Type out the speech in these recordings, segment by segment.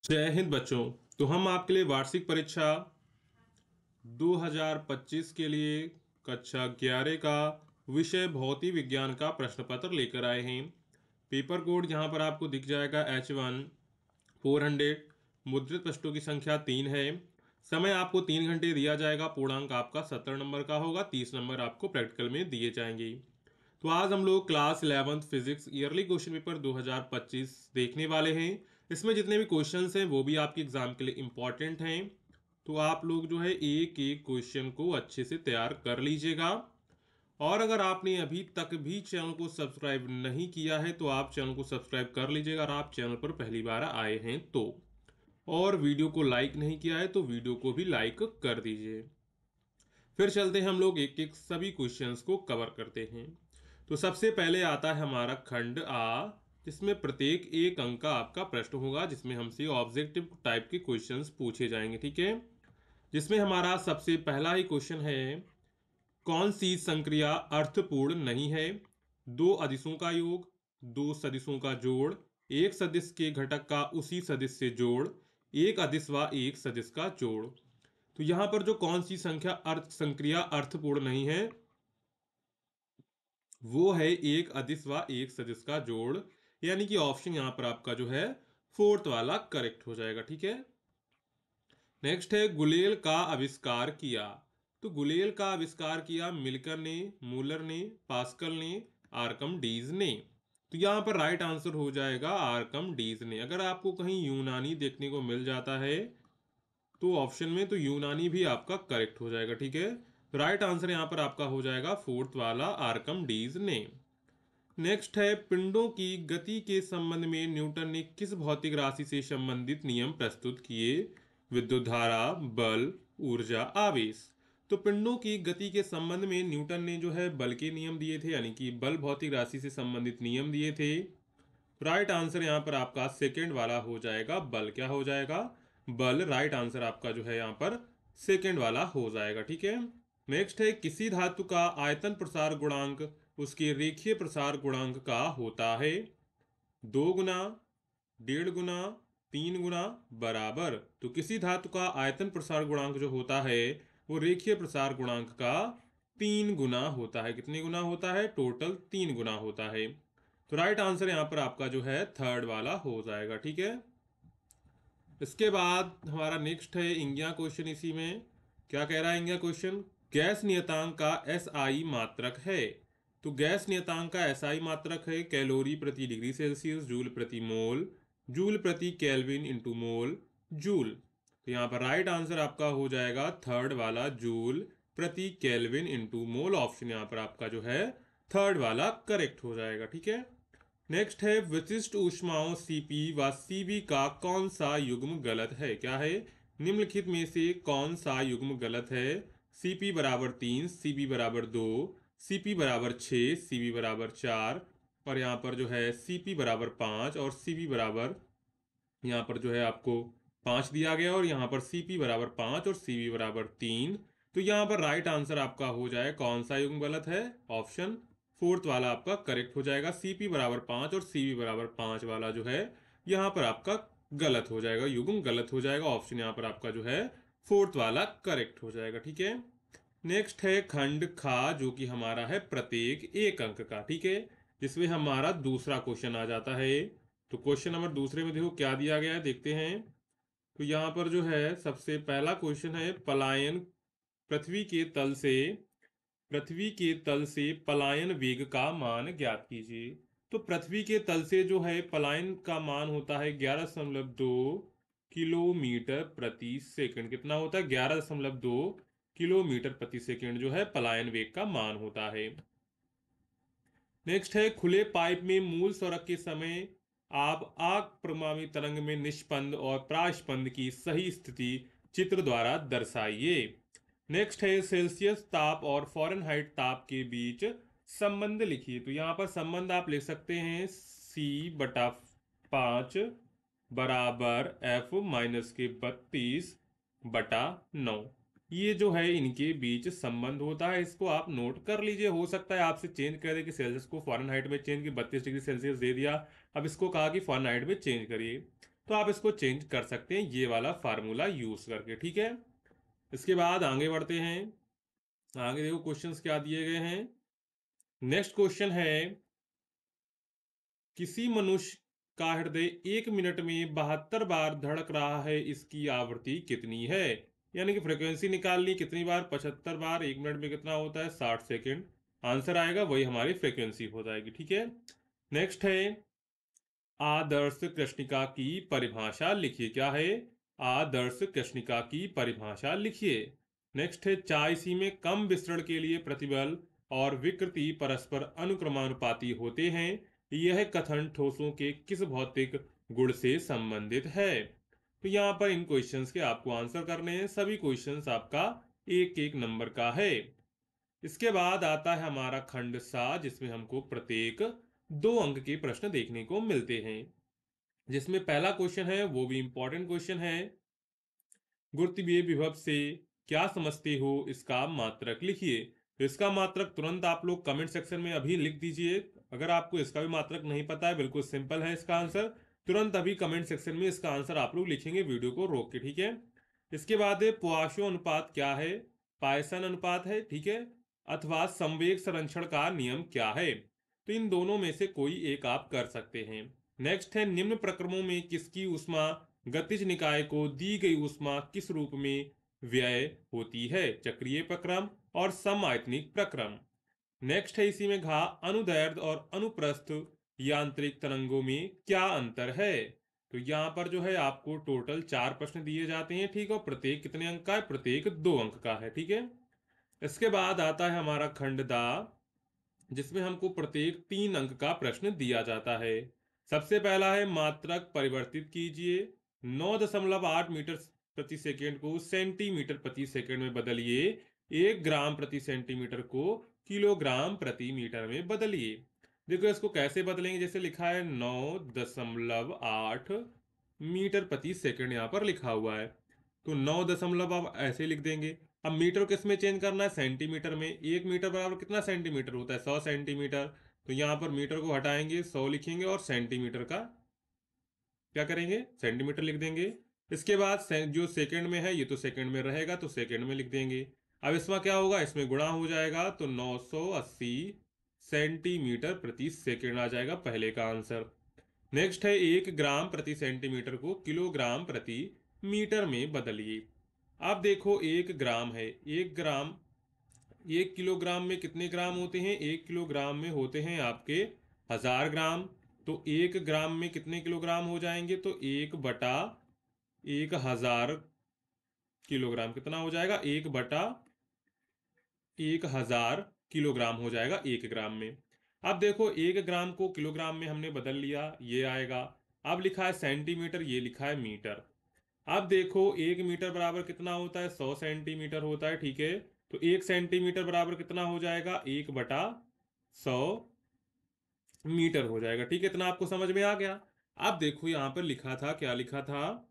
जय हिंद बच्चों। तो हम आपके लिए वार्षिक परीक्षा 2025 के लिए कक्षा 11 का विषय भौतिक विज्ञान का प्रश्न पत्र लेकर आए हैं। पेपर कोड यहाँ पर आपको दिख जाएगा H1 400। मुद्रित पृष्ठों की संख्या 3 है। समय आपको 3 घंटे दिया जाएगा। पूर्णांक आपका 70 नंबर का होगा। 30 नंबर आपको प्रैक्टिकल में दिए जाएंगे। तो आज हम लोग class 11th physics yearly question paper 2025 देखने वाले हैं। इसमें जितने भी क्वेश्चंस हैं वो भी आपके एग्जाम के लिए इम्पोर्टेंट हैं। तो आप लोग जो है एक एक क्वेश्चन को अच्छे से तैयार कर लीजिएगा। और अगर आपने अभी तक भी चैनल को सब्सक्राइब नहीं किया है तो आप चैनल को सब्सक्राइब कर लीजिएगा। और आप चैनल पर पहली बार आए हैं तो, और वीडियो को लाइक नहीं किया है तो वीडियो को भी लाइक कर दीजिए। फिर चलते हैं हम लोग एक एक सभी क्वेश्चंस को कवर करते हैं। तो सबसे पहले आता है हमारा खंड आ, जिसमें प्रत्येक एक अंक का आपका प्रश्न होगा, जिसमें हमसे ऑब्जेक्टिव टाइप के क्वेश्चंस पूछे जाएंगे। ठीक है, जिसमें हमारा सबसे पहला ही क्वेश्चन है, कौन सी संक्रिया अर्थपूर्ण नहीं है? दो अदिशों का योग, दो सदिशों का जोड़, एक सदिश के घटक का उसी सदिश से जोड़, एक अदिश व एक सदिश का जोड़। तो यहां पर जो कौन सी संक्रिया अर्थपूर्ण नहीं है वो है एक अदिश व एक सदिश का जोड़। यानी कि ऑप्शन यहां पर आपका जो है फोर्थ वाला करेक्ट हो जाएगा। ठीक है, नेक्स्ट है गुलेल का आविष्कार किया। तो गुलेल का आविष्कार किया मिल्कर ने, मूलर ने, पास्कल ने, आर्कमडीज ने। तो यहां पर राइट आंसर हो जाएगा आर्कमडीज ने। अगर आपको कहीं यूनानी देखने को मिल जाता है तो ऑप्शन में, तो यूनानी भी आपका करेक्ट हो जाएगा। ठीक है, राइट आंसर यहां पर आपका हो जाएगा फोर्थ वाला आर्कमडीज ने। नेक्स्ट है, पिंडों की गति के संबंध में न्यूटन ने किस भौतिक राशि से संबंधित नियम प्रस्तुत किए? विद्युत धारा, बल, ऊर्जा, आवेश। तो पिंडों की गति के संबंध में न्यूटन ने जो है बल के नियम दिए थे, यानी कि बल भौतिक राशि से संबंधित नियम दिए थे। राइट आंसर यहां पर आपका सेकेंड वाला हो जाएगा बल। क्या हो जाएगा? बल। राइट आंसर आपका जो है यहां पर सेकेंड वाला हो जाएगा। ठीक है, नेक्स्ट है, किसी धातु का आयतन प्रसार गुणांक उसके रेखीय प्रसार गुणांक का होता है? 2 गुना, 1.5 गुना, 3 गुना, बराबर। तो किसी धातु का आयतन प्रसार गुणांक जो होता है वो रेखीय प्रसार गुणांक का 3 गुना होता है। कितने गुना होता है? टोटल 3 गुना होता है। तो राइट आंसर यहां पर आपका जो है थर्ड वाला हो जाएगा। ठीक है, इसके बाद हमारा नेक्स्ट है इंगिया क्वेश्चन। इसी में क्या कह रहा है इंगिया क्वेश्चन? गैस नियतांक का एसआई मात्रक है। तो गैस नियतांक का एसआई मात्रक है कैलोरी प्रति डिग्री सेल्सियस, जूल प्रति मोल, जूल प्रति केल्विन इंटू मोल, जूल। तो यहाँ पर राइट आंसर आपका हो जाएगा थर्ड वाला जूल प्रति केल्विन इंटू मोल। ऑप्शन यहाँ पर आपका जो है थर्ड वाला करेक्ट हो जाएगा। ठीक है, नेक्स्ट है, विशिष्ट ऊष्माओं Cp व Cv का कौन सा युग्म गलत है? क्या है? निम्नलिखित में से कौन सा युग्म गलत है? Cp बराबर 3, Cv बराबर 2, Cp बराबर 6, Cv बराबर 4, और यहाँ पर जो है Cp बराबर 5 और Cv बराबर, यहाँ पर जो है आपको 5 दिया गया, और यहाँ पर Cp बराबर 5 और Cv बराबर 3। तो यहाँ पर राइट आंसर आपका हो जाए कौन सा युग्म गलत है? ऑप्शन फोर्थ वाला आपका करेक्ट हो जाएगा। Cp बराबर 5 और Cv बराबर 5 वाला जो है यहाँ पर आपका गलत हो जाएगा, युग्म गलत हो जाएगा। ऑप्शन यहाँ पर आपका जो है फोर्थ वाला करेक्ट हो जाएगा। ठीक है, नेक्स्ट है खंड खा, जो कि हमारा है प्रत्येक एक अंक का। ठीक है, जिसमें हमारा दूसरा क्वेश्चन आ जाता है। तो क्वेश्चन नंबर दूसरे में देखो क्या दिया गया है, देखते हैं। तो यहाँ पर जो है सबसे पहला क्वेश्चन है, पलायन पृथ्वी के तल से पृथ्वी के तल से पलायन वेग का मान ज्ञात कीजिए। तो पृथ्वी के तल से जो है पलायन का मान होता है 11.2 किलोमीटर प्रति सेकंड। कितना होता है? 11.2 किलोमीटर प्रति सेकंड जो है पलायन वेग का मान होता है। नेक्स्ट है, खुले पाइप में मूल सौरक के समय आप आक्रमणामी तरंग में निष्पंद और प्रास्पंद की सही स्थिति चित्र द्वारा दर्शाइए। नेक्स्ट है, सेल्सियस ताप और फ़ारेनहाइट ताप के बीच संबंध लिखिए। तो यहां पर संबंध आप लिख सकते हैं C/5 बराबर F-32/9। ये जो है इनके बीच संबंध होता है, इसको आप नोट कर लीजिए। हो सकता है आपसे चेंज कर दे कि सेल्सियस को फ़ारेनहाइट में चेंज की, 32 डिग्री सेल्सियस दे दिया, अब इसको कहा कि फ़ारेनहाइट में चेंज करिए। तो आप इसको चेंज कर सकते हैं ये वाला फार्मूला यूज करके, ठीक है। इसके बाद आगे बढ़ते हैं। आगे देखो क्वेश्चंस क्या दिए गए हैं। नेक्स्ट क्वेश्चन है, किसी मनुष्य का हृदय 1 मिनट में 72 बार धड़क रहा है, इसकी आवृत्ति कितनी है? यानी कि फ्रीक्वेंसी निकालनी कितनी बार, 75 बार, 1 मिनट में कितना होता है, 60 सेकेंड। आंसर आएगा वही हमारी फ्रीक्वेंसी हो जाएगी, ठीक है। नेक्स्ट है, आदर्श कृष्णिका की परिभाषा लिखिए। क्या है? आदर्श कृष्णिका की परिभाषा लिखिए। नेक्स्ट है, चायसी में कम विसरण के लिए प्रतिबल और विकृति परस्पर अनुक्रमानुपाती होते हैं, यह कथन ठोसों के किस भौतिक गुण से संबंधित है? तो यहाँ पर इन क्वेश्चंस के आपको आंसर करने हैं। सभी क्वेश्चंस आपका एक एक नंबर का है। इसके बाद आता है हमारा खंड सा, जिसमें हमको प्रत्येक 2 अंक के प्रश्न देखने को मिलते हैं। जिसमें पहला क्वेश्चन है वो भी इंपॉर्टेंट क्वेश्चन है, गुरुत्वीय विभव से क्या समझते हो, इसका मात्रक लिखिए। तो इसका मात्रक तुरंत आप लोग कमेंट सेक्शन में अभी लिख दीजिए। अगर आपको इसका भी मात्रक नहीं पता है, बिल्कुल सिंपल है इसका आंसर, तुरंत अभी कमेंट सेक्शन में इसका आंसर आप लोग लिखेंगे वीडियो को रोक के, ठीक है। इसके बाद पोआशो अनुपात क्या है? पायसन अनुपात है, ठीक है, अथवा संवेग संरक्षण का नियम क्या है? तो इन दोनों में से कोई एक आप कर सकते हैं। नेक्स्ट है, निम्न प्रक्रमों में किसकी ऊष्मा गतिज निकाय को दी गई ऊष्मा किस रूप में व्यय होती है? चक्रीय प्रक्रम और समआयतनिक प्रक्रम। नेक्स्ट है इसी में घा, अनुदैर्ध्य और अनुप्रस्थ यांत्रिक तरंगों में क्या अंतर है? तो यहाँ पर जो है आपको टोटल 4 प्रश्न दिए जाते हैं, ठीक है, और प्रत्येक कितने अंक का है? प्रत्येक 2 अंक का है, ठीक है। इसके बाद आता है हमारा खंड दा, जिसमें हमको प्रत्येक 3 अंक का प्रश्न दिया जाता है। सबसे पहला है, मात्रक परिवर्तित कीजिए, 9.8 मीटर प्रति सेकेंड को सेंटीमीटर प्रति सेकेंड में बदलिए, 1 ग्राम प्रति सेंटीमीटर को किलोग्राम प्रति मीटर में बदलिए। देखो इसको कैसे बदलेंगे, जैसे लिखा है 9.8 मीटर प्रति सेकेंड यहाँ पर लिखा हुआ है, तो 9 दशमलव आप ऐसे लिख देंगे। अब मीटर किस में चेंज करना है? सेंटीमीटर में। 1 मीटर बराबर कितना सेंटीमीटर होता है? 100 सेंटीमीटर। तो यहाँ पर मीटर को हटाएंगे, 100 लिखेंगे, और सेंटीमीटर का क्या करेंगे? सेंटीमीटर लिख देंगे। इसके बाद जो सेकंड में है ये तो सेकंड में रहेगा, तो सेकंड में लिख देंगे। अब इसमें क्या होगा? इसमें गुणा हो जाएगा, तो 980 सेंटीमीटर प्रति सेकंड आ जाएगा पहले का आंसर। नेक्स्ट है, 1 ग्राम प्रति सेंटीमीटर को किलोग्राम प्रति मीटर में बदलिए। अब देखो 1 ग्राम है, 1 ग्राम, 1 किलोग्राम में कितने ग्राम होते हैं? 1 किलोग्राम में होते हैं आपके 1000 ग्राम। तो 1 ग्राम में कितने किलोग्राम हो जाएंगे? तो 1/1000 किलोग्राम कितना हो जाएगा? 1/1000 किलोग्राम हो जाएगा 1 ग्राम में। अब देखो 1 ग्राम को किलोग्राम में हमने बदल लिया, ये आएगा। अब लिखा है सेंटीमीटर, ये लिखा है मीटर। अब देखो 1 मीटर बराबर कितना होता है? 100 सेंटीमीटर होता है, ठीक है। तो 1 सेंटीमीटर बराबर कितना हो जाएगा? 1/100 मीटर हो जाएगा, ठीक है। इतना आपको समझ में आ गया। अब देखो यहां पर लिखा था, क्या लिखा था?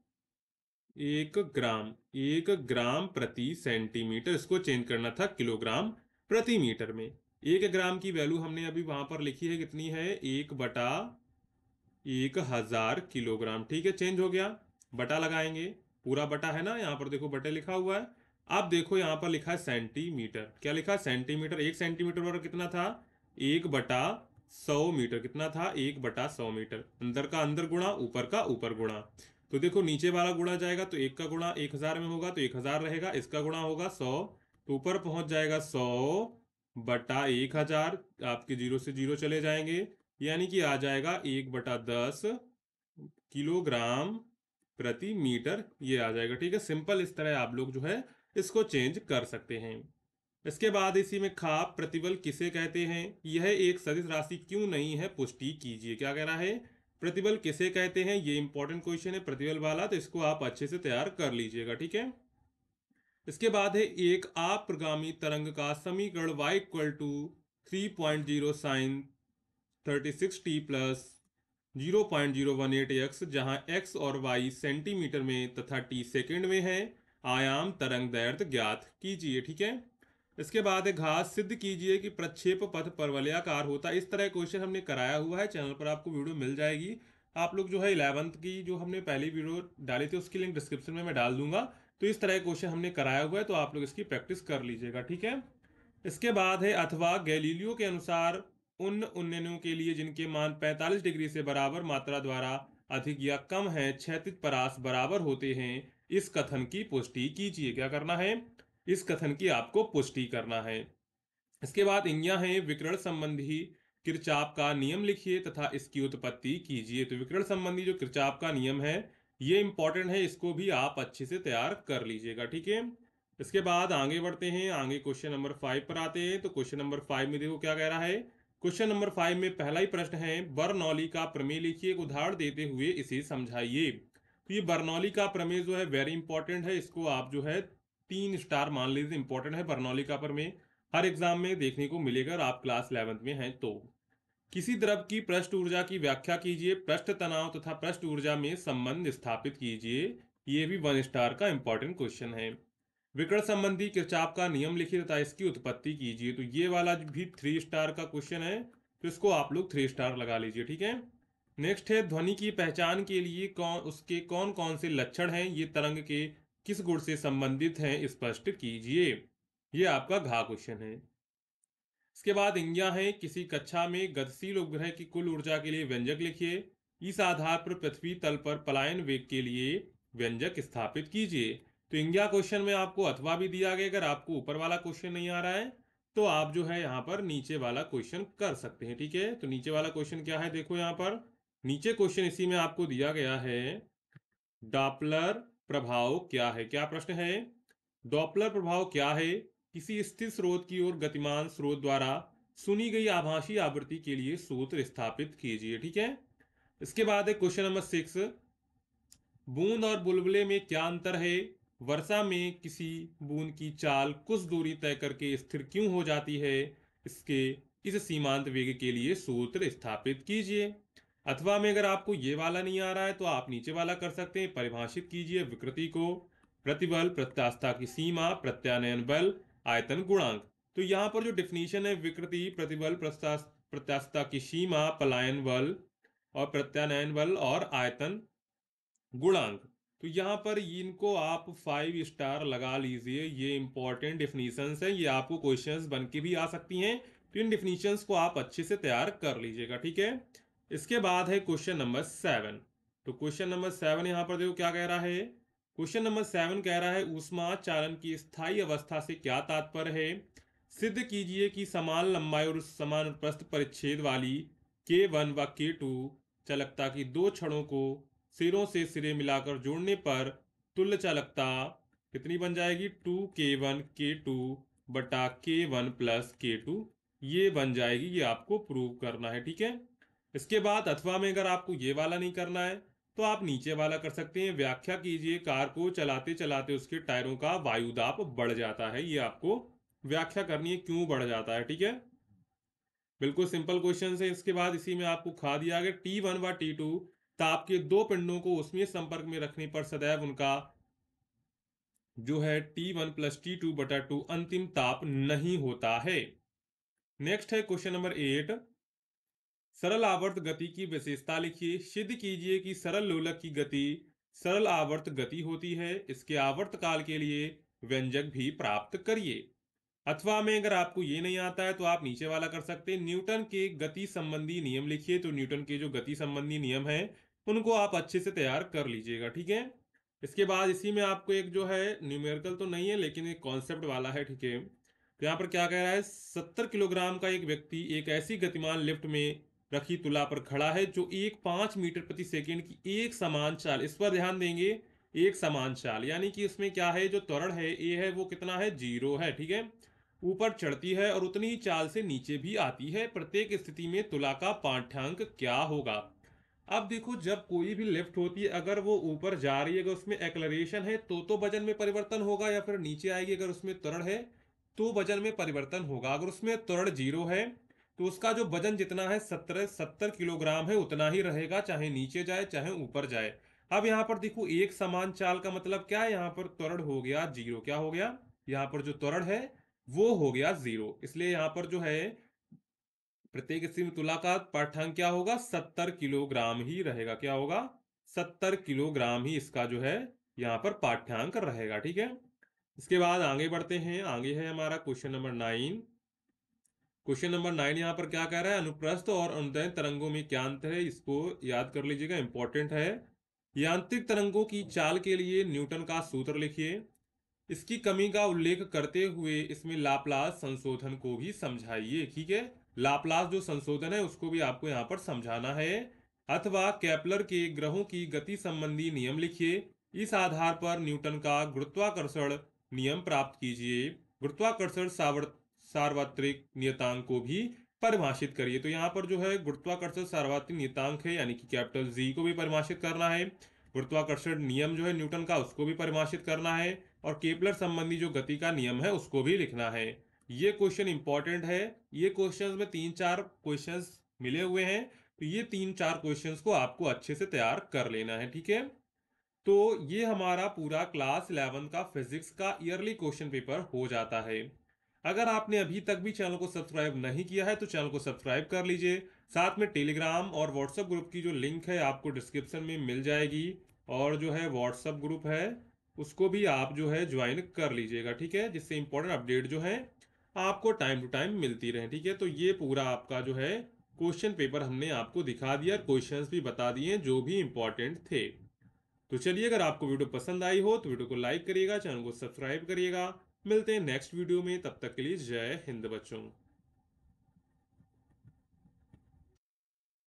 1 ग्राम, 1 ग्राम प्रति सेंटीमीटर, इसको चेंज करना था किलोग्राम प्रति मीटर में। 1 ग्राम की वैल्यू हमने अभी वहां पर लिखी है, कितनी है? 1/1000 किलोग्राम, ठीक है, चेंज हो गया। बटा लगाएंगे, पूरा बटा है ना, यहाँ पर देखो बटे लिखा हुआ है। अब देखो यहाँ पर लिखा है सेंटीमीटर, क्या लिखा है? सेंटीमीटर। 1 सेंटीमीटर बराबर कितना था? 1/100 मीटर। कितना था? 1/100 मीटर। अंदर का अंदर गुणा, ऊपर का ऊपर गुणा। तो देखो नीचे वाला गुणा जाएगा, तो 1 का गुणा 1000 में होगा, तो 1000 रहेगा, इसका गुणा होगा 100, तो ऊपर पहुंच जाएगा 100/1000। आपके 0 से 0 चले जाएंगे, यानी कि आ जाएगा 1/10 किलोग्राम प्रति मीटर, ये आ जाएगा, ठीक है। सिंपल इस तरह आप लोग जो है इसको चेंज कर सकते हैं। इसके बाद इसी में खा, प्रतिबल किसे कहते हैं? यह एक सदिश राशि क्यों नहीं है, पुष्टि कीजिए। क्या कह रहा है? प्रतिबल किसे कहते हैं, ये इंपॉर्टेंट क्वेश्चन है प्रतिबल वाला, तो इसको आप अच्छे से तैयार कर लीजिएगा, ठीक है। इसके बाद है, एक अप्रगामी तरंग का समीकरण y = 3.0 sign 36t plus 0.018x, जहां x और y सेंटीमीटर में तथा t सेकंड में है, आयाम तरंग दैर्ध्य ज्ञात कीजिए, ठीक है। इसके बाद है, घास सिद्ध कीजिए कि प्रक्षेप पथ परवलयाकार होता है। इस तरह क्वेश्चन हमने कराया हुआ है, चैनल पर आपको वीडियो मिल जाएगी, आप लोग जो है 11th की जो हमने पहली वीडियो डाली थी उसकी लिंक डिस्क्रिप्शन में मैं डाल दूंगा। तो इस तरह के क्वेश्चन हमने कराया हुआ है, तो आप लोग इसकी प्रैक्टिस कर लीजिएगा, ठीक है। इसके बाद है अथवा गैलीलियो के अनुसार उन उन्नयनों के लिए जिनके मान 45 डिग्री से बराबर मात्रा द्वारा अधिक या कम है क्षैतिज परास बराबर होते हैं, इस कथन की पुष्टि कीजिए। क्या करना है? इस कथन की आपको पुष्टि करना है। इसके बाद इंज्ञा है विकिरण संबंधी किरचाफ का नियम लिखिए तथा इसकी उत्पत्ति कीजिए। तो विकिरण संबंधी जो किरचाफ का नियम है ये इंपॉर्टेंट है, इसको भी आप अच्छे से तैयार कर लीजिएगा, ठीक है। इसके बाद आगे बढ़ते हैं, आगे क्वेश्चन नंबर 5 पर आते हैं। तो क्वेश्चन नंबर 5 में देखो क्या कह रहा है। क्वेश्चन नंबर 5 में पहला ही प्रश्न है, बर्नौली का प्रमेय लिखिए, एक उदाहरण देते हुए इसे समझाइए। तो ये बर्नौली का प्रमेय जो है वेरी इंपॉर्टेंट है, इसको आप जो है 3 स्टार मान लीजिए, इंपॉर्टेंट है बर्नौली का प्रमेय, हर एग्जाम में देखने को मिलेगा अगर आप क्लास 11th में हैं तो। किसी द्रव की पृष्ठ ऊर्जा की व्याख्या कीजिए, पृष्ठ तनाव तथा पृष्ठ ऊर्जा में संबंध स्थापित कीजिए। ये भी 1 स्टार का इंपॉर्टेंट क्वेश्चन है। विकर्ण संबंधी किरचॉफ का नियम लिखिए तथा इसकी उत्पत्ति कीजिए। तो ये वाला भी 3 स्टार का क्वेश्चन है, तो इसको आप लोग 3 स्टार लगा लीजिए, ठीक है। नेक्स्ट है ध्वनि की पहचान के लिए उसके कौन कौन से लक्षण हैं, ये तरंग के किस गुण से संबंधित हैं, स्पष्ट कीजिए। ये आपका घा क्वेश्चन है। इसके बाद इंज्ञा है किसी कक्षा में गतिशील उपग्रह की कुल ऊर्जा के लिए व्यंजक लिखिए, इस आधार पर पृथ्वी तल पर पलायन वेग के लिए व्यंजक स्थापित कीजिए। तो इंज्ञा क्वेश्चन में आपको अथवा भी दिया गया, अगर आपको ऊपर वाला क्वेश्चन नहीं आ रहा है तो आप जो है यहाँ पर नीचे वाला क्वेश्चन कर सकते हैं, ठीक है। तो नीचे वाला क्वेश्चन क्या है, देखो यहाँ पर नीचे क्वेश्चन इसी में आपको दिया गया है, डॉपलर प्रभाव क्या है। क्या प्रश्न है? डॉपलर प्रभाव क्या है? किसी स्थिर स्रोत की ओर गतिमान स्रोत द्वारा सुनी गई आभासी आवृत्ति के लिए सूत्र स्थापित कीजिए, ठीक है। इसके बाद है क्वेश्चन नंबर 6, बूंद और बुलबुले में क्या अंतर है? वर्षा में किसी बूंद की चाल कुछ दूरी तय करके स्थिर क्यों हो जाती है? इसके इस सीमांत वेग के लिए सूत्र स्थापित कीजिए। अथवा में अगर आपको ये वाला नहीं आ रहा है तो आप नीचे वाला कर सकते हैं, परिभाषित कीजिए विकृति को, प्रतिबल, प्रत्यास्थता की सीमा, प्रत्यानयन बल, आयतन गुणांक। तो यहाँ पर जो डिफिनीशन है, विकृति, प्रतिबल, प्रत्यास्थता की सीमा, पलायन बल और प्रत्यानयन बल और आयतन गुणांक, तो यहाँ पर इनको आप 5 स्टार लगा लीजिए। ये इंपॉर्टेंट डिफिनीशंस है, ये आपको क्वेश्चंस बन के भी आ सकती हैं, तो इन डिफिनीशंस को आप अच्छे से तैयार कर लीजिएगा, ठीक है। इसके बाद है क्वेश्चन नंबर 7। तो क्वेश्चन नंबर 7 यहाँ पर देखो क्या कह रहा है। क्वेश्चन नंबर 7 कह रहा है ऊष्मा चालन की स्थायी अवस्था से क्या तात्पर्य है? सिद्ध कीजिए कि समान लंबाई और समान प्रस्थ परिच्छेद वाली K1 व K2 चालकता की दो छड़ों को सिरों से सिरे मिलाकर जोड़ने पर तुल्य चालकता कितनी बन जाएगी? 2K1 K2 बटा K1 प्लस K2, ये बन जाएगी। ये आपको प्रूव करना है, ठीक है। इसके बाद अथवा में अगर आपको ये वाला नहीं करना है तो आप नीचे वाला कर सकते हैं, व्याख्या कीजिए कार को चलाते चलाते उसके टायरों का वायुदाब बढ़ जाता है। ये आपको व्याख्या करनी है क्यों बढ़ जाता है, ठीक है। बिल्कुल सिंपल क्वेश्चन है। इसके बाद इसी में आपको खा दिया गया T1 व T2 ताप के दो पिंडों को ऊष्मीय संपर्क में रखने पर सदैव उनका जो है T1 प्लस T2 बटा 2 अंतिम ताप नहीं होता है। नेक्स्ट है क्वेश्चन नंबर 8, सरल आवर्त गति की विशेषता लिखिए, सिद्ध कीजिए कि सरल लोलक की गति सरल आवर्त गति होती है, इसके आवर्त काल के लिए व्यंजक भी प्राप्त करिए। अथवा में अगर आपको ये नहीं आता है तो आप नीचे वाला कर सकते हैं, न्यूटन के गति संबंधी नियम लिखिए। तो न्यूटन के जो गति संबंधी नियम है उनको आप अच्छे से तैयार कर लीजिएगा, ठीक है। इसके बाद इसी में आपको एक जो है न्यूमेरिकल तो नहीं है लेकिन एक कॉन्सेप्ट वाला है, ठीक है। तो यहाँ पर क्या कह रहा है, 70 किलोग्राम का एक व्यक्ति एक ऐसी गतिमान लिफ्ट में रखी तुला पर खड़ा है जो 5 मीटर प्रति सेकेंड की एक समान चाल, इस पर ध्यान देंगे, एक समान चाल यानी कि इसमें क्या है, जो त्वरण है ए है वो कितना है, 0 है, ठीक है। ऊपर चढ़ती है और उतनी ही चाल से नीचे भी आती है, प्रत्येक स्थिति में तुला का पाठ्यांक क्या होगा? अब देखो जब कोई भी लिफ्ट होती है अगर वो ऊपर जा रही है, अगर उसमें एक्लरेशन है तो वजन में परिवर्तन होगा, या फिर नीचे आएगी अगर उसमें त्वरण है तो वजन में परिवर्तन होगा। अगर उसमें त्वरण 0 है तो उसका जो वजन जितना है 70 किलोग्राम है उतना ही रहेगा, चाहे नीचे जाए चाहे ऊपर जाए। अब यहाँ पर देखो एक समान चाल का मतलब क्या है, यहाँ पर त्वरण हो गया 0, क्या हो गया, यहाँ पर जो त्वरण है वो हो गया 0, इसलिए यहाँ पर जो है प्रत्येक इसी में तुला का पाठ्यांक क्या होगा, 70 किलोग्राम ही रहेगा। क्या होगा, 70 किलोग्राम ही इसका जो है यहाँ पर पाठ्यांक रहेगा। ठीक है, इसके बाद आगे बढ़ते हैं। आगे है हमारा क्वेश्चन नंबर 9। क्वेश्चन नंबर 9 यहाँ पर क्या कह रहा है, अनुप्रस्थ और अनुदैर्ध्य तरंगों में क्या अंतर है, इसको याद कर लीजिएगा, इंपॉर्टेंट है। यांत्रिक तरंगों की चाल के लिए न्यूटन का सूत्र लिखिए। इसकी कमी का उल्लेख करते हुए इसमें लाप्लास संशोधन को भी समझाइए। ठीक है, लाप्लास जो संशोधन है उसको भी आपको यहाँ पर समझाना है। अथवा केपलर के ग्रहों की गति संबंधी नियम लिखिए। इस आधार पर न्यूटन का गुरुत्वाकर्षण नियम प्राप्त कीजिए। गुरुत्वाकर्षण सार्वत्रिक नियतांक को भी परिभाषित करिए। तो यहाँ पर जो है गुरुत्वाकर्षण सार्वत्रिक नियतांक है, यानी कि कैपिटल जी को भी परिभाषित करना है। गुरुत्वाकर्षण नियम जो है न्यूटन का उसको भी परिभाषित करना है। और केपलर संबंधी जो गति का नियम है उसको भी लिखना है। ये क्वेश्चन इंपॉर्टेंट है। ये क्वेश्चंस में 3-4 क्वेश्चंस मिले हुए हैं, तो ये 3-4 क्वेश्चंस को आपको अच्छे से तैयार कर लेना है। ठीक है, तो ये हमारा पूरा क्लास 11 का फिजिक्स का ईयरली क्वेश्चन पेपर हो जाता है। अगर आपने अभी तक भी चैनल को सब्सक्राइब नहीं किया है तो चैनल को सब्सक्राइब कर लीजिए। साथ में टेलीग्राम और व्हाट्सएप ग्रुप की जो लिंक है आपको डिस्क्रिप्शन में मिल जाएगी। और जो है व्हाट्सएप ग्रुप है उसको भी आप जो है ज्वाइन कर लीजिएगा। ठीक है, जिससे इंपॉर्टेंट अपडेट जो है आपको टाइम टू टाइम मिलती रहे। ठीक है, तो ये पूरा आपका जो है क्वेश्चन पेपर हमने आपको दिखा दिया, क्वेश्चंस भी बता दिए जो भी इंपॉर्टेंट थे। तो चलिए, अगर आपको वीडियो पसंद आई हो तो वीडियो को लाइक करिएगा, चैनल को सब्सक्राइब करिएगा। मिलते हैं नेक्स्ट वीडियो में, तब तक के लिए जय हिंद बच्चों।